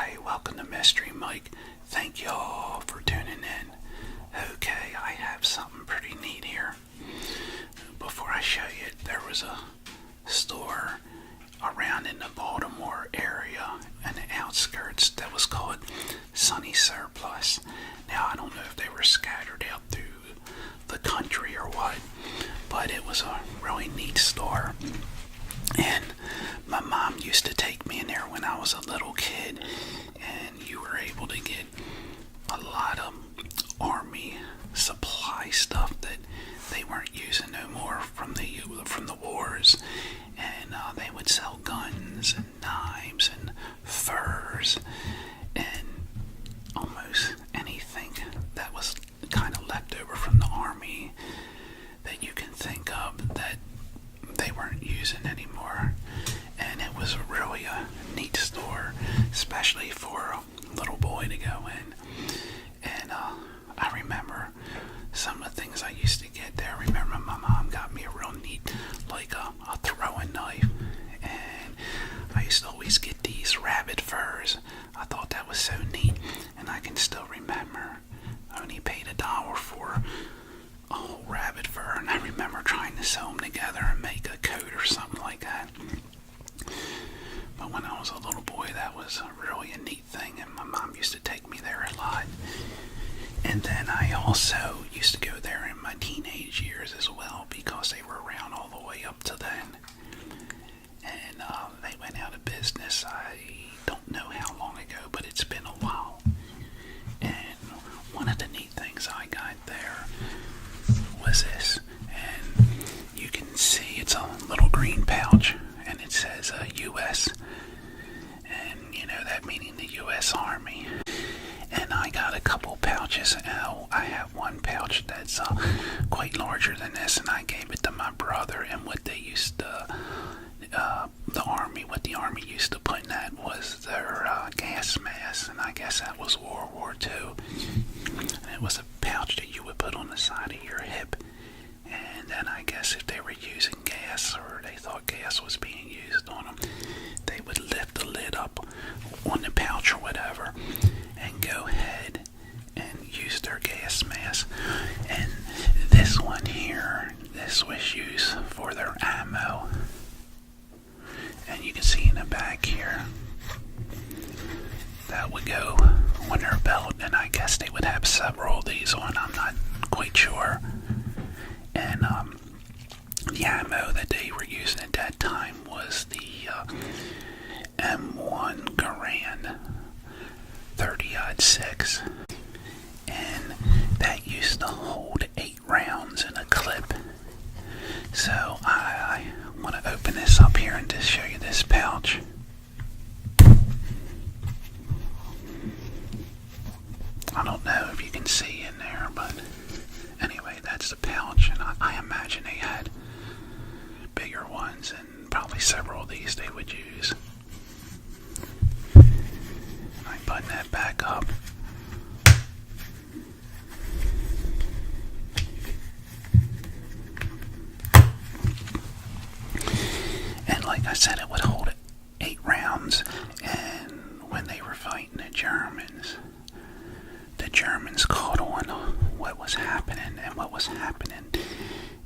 Hi, welcome to Mystery Mike. Thank y'all for tuning in. Okay, I have something pretty neat here. Before I show you it, there was a store around in the Baltimore area and the outskirts that was called Sunny Surplus. Now, I don't know if they were scattered out through the country or what, but it was a really neat store. And my mom used to take me in there when I was a little kid, and you were able to get a lot of army supply stuff that they weren't using no more from the wars. And they would sell guns and knives and furs and almost anything that was kind of left over from the army that you can think of that they weren't using anymore. And it was really a neat store, especially for a little boy to go in. And I remember some of the things I used to get there. I remember my mom got me a real neat, like a throwing knife. And I used to always get these rabbit furs. I thought that was so neat. And I can still remember I only paid $1 for a whole rabbit fur, and I remember trying to sew them together and make a coat or something like that. But when I was a little boy, that was really a neat thing, and my mom used to take me there a lot. And then I also used to go there in my teenage years as well, because they were around all the way up to then. And they went out of business. I don't know how long ago, but it's been a while. And one of the neat things I got there was this, and you can see it's a little green pouch, and it says U.S., and you know that meaning the U.S. Army. And I got a couple pouches. I have one pouch that's quite larger than this, and I gave it to my brother. And what they used to, what the army used to put in that was their gas mask, and I guess that was World War II. And it was a pouch that you would put on the side of your hip. And then I guess if they were using gas, or they thought gas was being used on them, they would lift the lid up on the pouch or whatever and go ahead and use their gas mask. And this one here, this was used for their ammo. And you can see in the back here, that would go on their belt, and I guess they would have several of these on, I'm not quite sure. And the ammo that they were using at that time was the M1 Garand 30-06, and that used to hold 8 rounds in a clip. So I want to open this up here and just show you this pouch. I don't know if you can see in there, but anyway, that's the pouch, and I imagine they had bigger ones, and probably several of these they would use. I button that back up. And like I said, it would hold 8 rounds, and when they were fighting the Germans caught on what was happening, and what was happening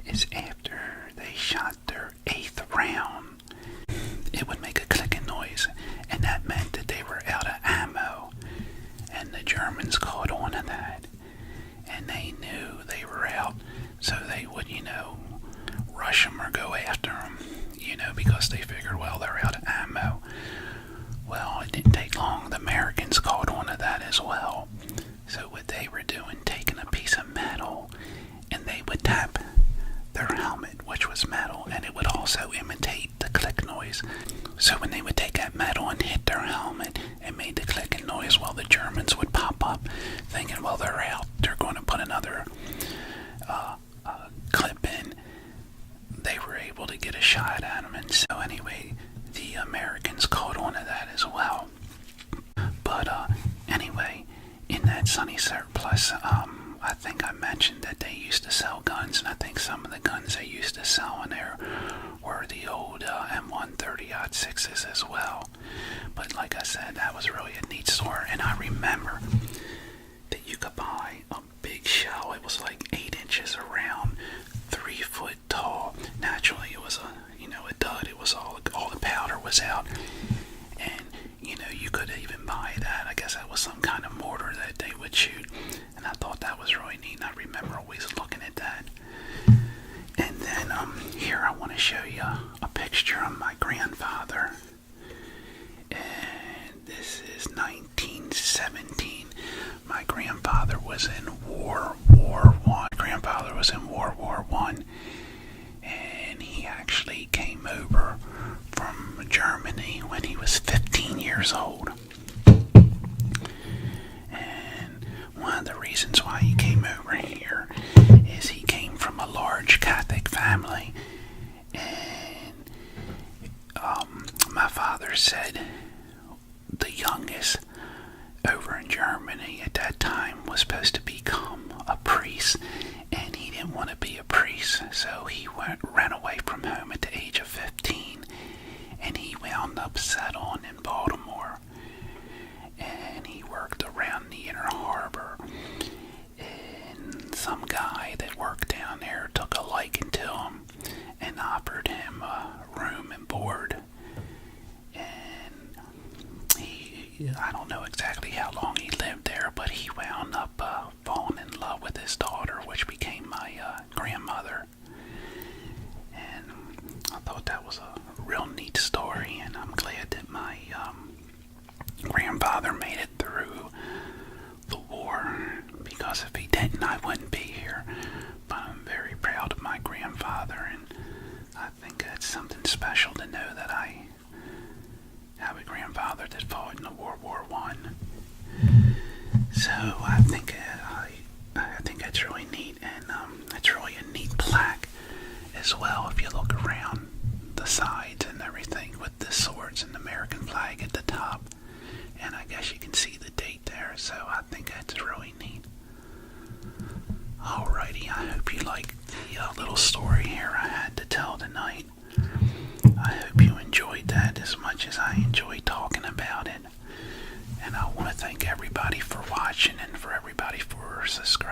is after they shot their 8th round, it would make a clicking noise, and that meant that they were out of ammo, and the Germans caught on to that, and they knew they were out, so they would, rush them or go after them, because they figured, well, they're out of ammo. Well, it didn't take long. The Americans caught on to that as well. So what they were doing, taking a piece of metal, and they would tap their helmet, which was metal, and it would also imitate the click noise. So when they would take that metal and hit their helmet, it made the clicking noise. Well, the Germans would pop up, thinking, well, they're out. They're going to put another clip in. They were able to get a shot at them, and so anyway, the Americans caught on to that as well. But anyway, in that Sunny Surplus, I think I mentioned that they used to sell guns, and I think some of the guns they used to sell in there were the old M130-06s as well. But like I said, that was really a neat store. And I remember that you could buy a big shell. It was like 8 inches around, 3 foot tall. Naturally, it was a dud. It was all the powder was out. And you could even buy that. I guess that was some kind of mortar that they would shoot. And I thought that was really neat. And I remember always looking at that. And then here I want to show you a picture of my grandfather. And this is 1917. My grandfather was in World War One. Grandfather was in World War One, and he actually came over from Germany when he was 15 years old. And one of the reasons why he came over here is he came from a large Catholic family, and my father said the youngest over in Germany at that time was supposed to become a priest, and he didn't want to be a priest, so he ran away from home at the age of 15, and he wound up settling in Baltimore, and he worked around the Inner Harbor, and some guy that worked down there took a liking to him and offered him room and board. I don't know exactly how long he lived there, but he wound up falling in love with his daughter, which became my grandmother. And I thought that was a real neat story, and I'm glad that my grandfather made it through the war, because if he didn't, I wouldn't be here. But I'm very proud of my grandfather, and I think that's something special to know that I have a grandfather that fought in World War One. So I think that's really neat, and it's really a neat plaque as well. If you look around the sides and everything with the swords and the American flag at the top, and I guess you can see the date there. So I think that's really neat. Alrighty, I hope you liked the little story here I had to tell tonight. I hope you enjoyed that as much as I enjoyed talking about it. And I want to thank everybody for watching and for everybody for subscribing.